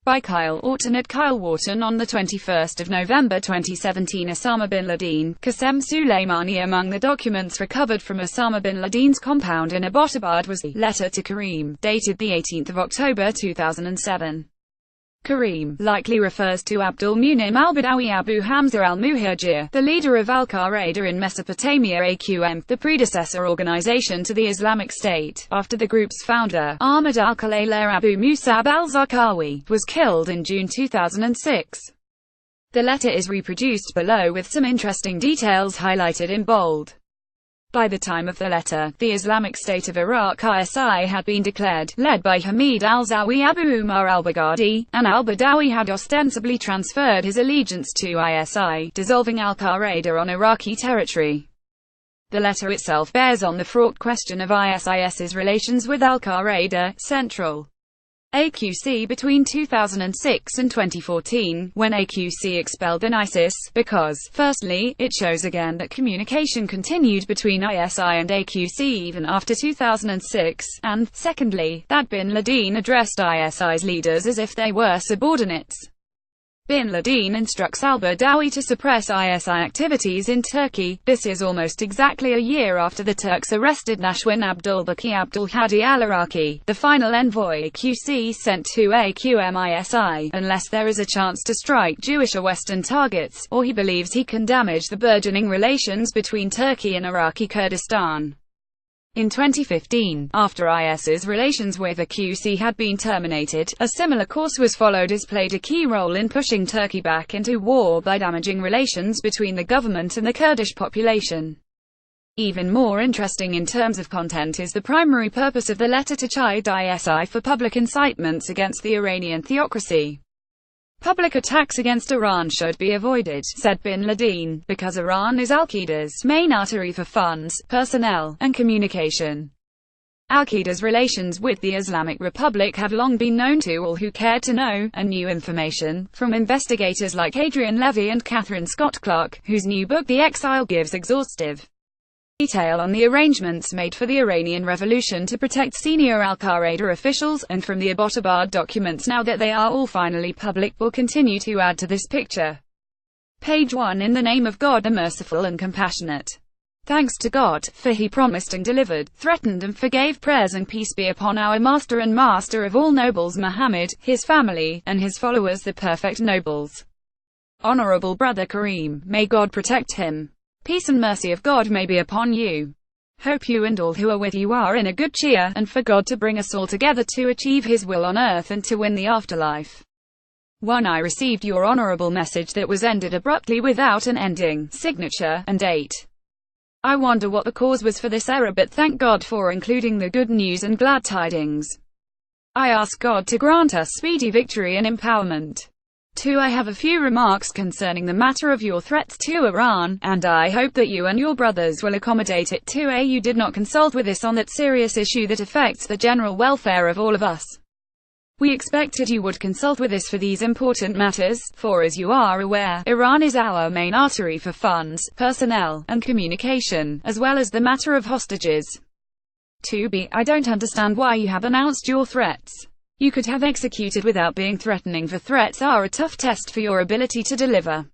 By Kyle Orton at Kyle Orton on 21 November 2017. Usama bin Ladin, Qassem Sulaymani Among the documents recovered from Usama bin Ladin's compound in Abbottabad was the letter to Karim, dated 18 October 2007. Karim likely refers to Abdul Munim al-Badawi Abu Hamza alMuhajir, the leader of Al-Qaeda in Mesopotamia AQM, the predecessor organization to the Islamic State, after the group's founder, Ahmad alKhalayleh Abu Musab alZarqawi, was killed in June 2006. The letter is reproduced below with some interesting details highlighted in bold. By the time of the letter, the Islamic State of Iraq (ISI) had been declared, led by Hamid al-Zawi Abu Umar al-Baghdadi, and al-Badawi had ostensibly transferred his allegiance to ISI, dissolving al-Qaeda on Iraqi territory. The letter itself bears on the fraught question of ISIS's relations with al-Qaeda, Central AQC between 2006 and 2014, when AQC expelled ISIS, because, firstly, it shows again that communication continued between ISI and AQC even after 2006, and, secondly, that bin Laden addressed ISI's leaders as if they were subordinates. Bin Laden instructs al-Badawi to suppress ISI activities in Turkey. This is almost exactly a year after the Turks arrested Nashwan Abdul-Baqi Abdul Hadi al-Iraqi, the final envoy AQC sent to AQM-ISI, unless there is a chance to strike Jewish or Western targets, or he believes he can damage the burgeoning relations between Turkey and Iraqi Kurdistan. In 2015, after IS's relations with AQC had been terminated, a similar course was followed as played a key role in pushing Turkey back into war by damaging relations between the government and the Kurdish population. Even more interesting in terms of content is the primary purpose of the letter to chide ISI for public incitements against the Iranian theocracy. Public attacks against Iran should be avoided, said bin Laden, because Iran is al-Qaeda's main artery for funds, personnel, and communication. Al-Qaeda's relations with the Islamic Republic have long been known to all who care to know, and new information, from investigators like Adrian Levy and Catherine Scott Clark, whose new book The Exile gives exhaustive detail on the arrangements made for the Iranian Revolution to protect senior al-Qaeda officials, and from the Abbottabad documents now that they are all finally public will continue to add to this picture. Page 1. In the name of God, the merciful and compassionate. Thanks to God, for he promised and delivered, threatened and forgave. Prayers and peace be upon our master and master of all nobles Muhammad, his family, and his followers the perfect nobles. Honorable brother Karim, may God protect him. Peace and mercy of God may be upon you. Hope you and all who are with you are in a good cheer, and for God to bring us all together to achieve his will on earth and to win the afterlife. 1. I received your honorable message that was ended abruptly without an ending, signature, and date. I wonder what the cause was for this error, but thank God for including the good news and glad tidings. I ask God to grant us speedy victory and empowerment. 2. I have a few remarks concerning the matter of your threats to Iran, and I hope that you and your brothers will accommodate it. 2. You did not consult with us on that serious issue that affects the general welfare of all of us. We expected you would consult with us for these important matters, for as you are aware, Iran is our main artery for funds, personnel, and communication, as well as the matter of hostages. 2b. I don't understand why you have announced your threats. You could have executed without being threatening, for threats are a tough test for your ability to deliver.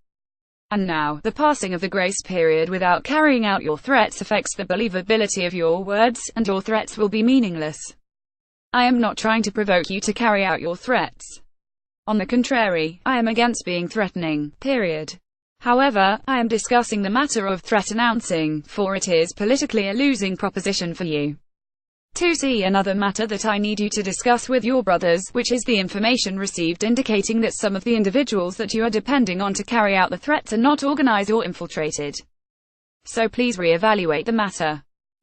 And now, the passing of the grace period without carrying out your threats affects the believability of your words, and your threats will be meaningless. I am not trying to provoke you to carry out your threats. On the contrary, I am against being threatening, period. However, I am discussing the matter of threat announcing, for it is politically a losing proposition for you. 2c. Another matter that I need you to discuss with your brothers, which is the information received indicating that some of the individuals that you are depending on to carry out the threats are not organized or infiltrated. So please re-evaluate the matter.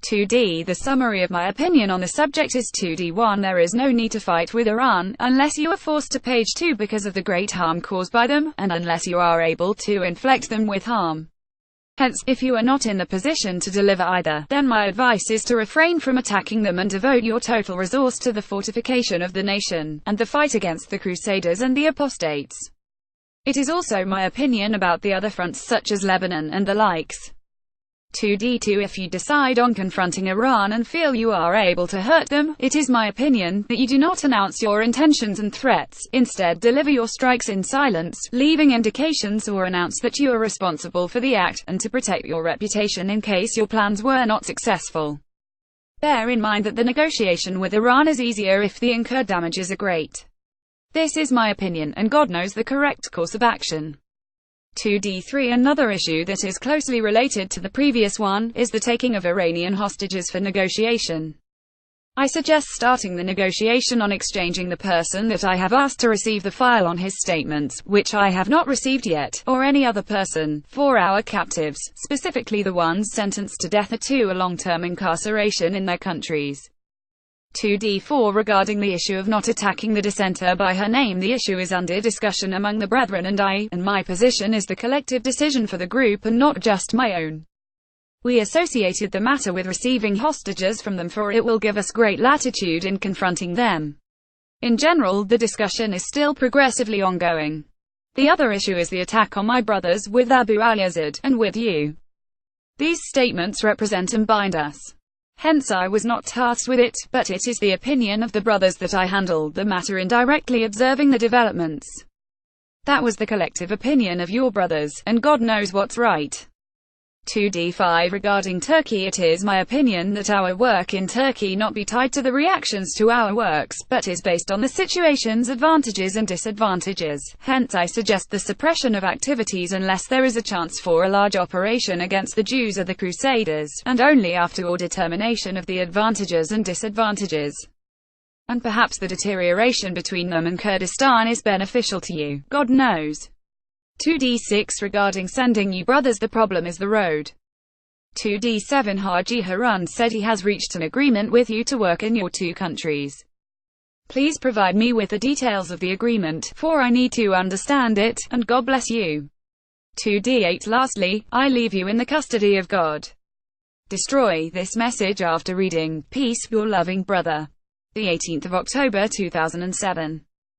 2d. The summary of my opinion on the subject is 2d. 1. There is no need to fight with Iran, unless you are forced to. Page 2. Because of the great harm caused by them, and unless you are able to inflict them with harm. Hence, if you are not in the position to deliver either, then my advice is to refrain from attacking them and devote your total resource to the fortification of the nation, and the fight against the Crusaders and the apostates. It is also my opinion about the other fronts such as Lebanon and the likes. 2d2 If you decide on confronting Iran and feel you are able to hurt them, it is my opinion that you do not announce your intentions and threats, instead deliver your strikes in silence, leaving indications or announce that you are responsible for the act, and to protect your reputation in case your plans were not successful. Bear in mind that the negotiation with Iran is easier if the incurred damages are great. This is my opinion, and God knows the correct course of action. 2d3 Another issue that is closely related to the previous one, is the taking of Iranian hostages for negotiation. I suggest starting the negotiation on exchanging the person that I have asked to receive the file on his statements, which I have not received yet, or any other person, for our captives, specifically the ones sentenced to death or to a long-term incarceration in their countries. 2d4 Regarding the issue of not attacking the dissenter by her name, the issue is under discussion among the brethren and my position is the collective decision for the group and not just my own. We associated the matter with receiving hostages from them, for it will give us great latitude in confronting them. In general, the discussion is still progressively ongoing. The other issue is the attack on my brothers with Abu al-Yazid, and with you. These statements represent and bind us. Hence I was not tasked with it, but it is the opinion of the brothers that I handled the matter indirectly, observing the developments. That was the collective opinion of your brothers, and God knows what's right. 2d5 Regarding Turkey, it is my opinion that our work in Turkey not be tied to the reactions to our works, but is based on the situation's advantages and disadvantages. Hence I suggest the suppression of activities unless there is a chance for a large operation against the Jews or the Crusaders, and only after your determination of the advantages and disadvantages. And perhaps the deterioration between them and Kurdistan is beneficial to you. God knows. 2d6 Regarding sending you brothers, the problem is the road. 2d7 Haji Harun said he has reached an agreement with you to work in your two countries. Please provide me with the details of the agreement, for I need to understand it, and God bless you. 2d8 Lastly, I leave you in the custody of God. Destroy this message after reading. Peace, your loving brother. The 18th of October 2007.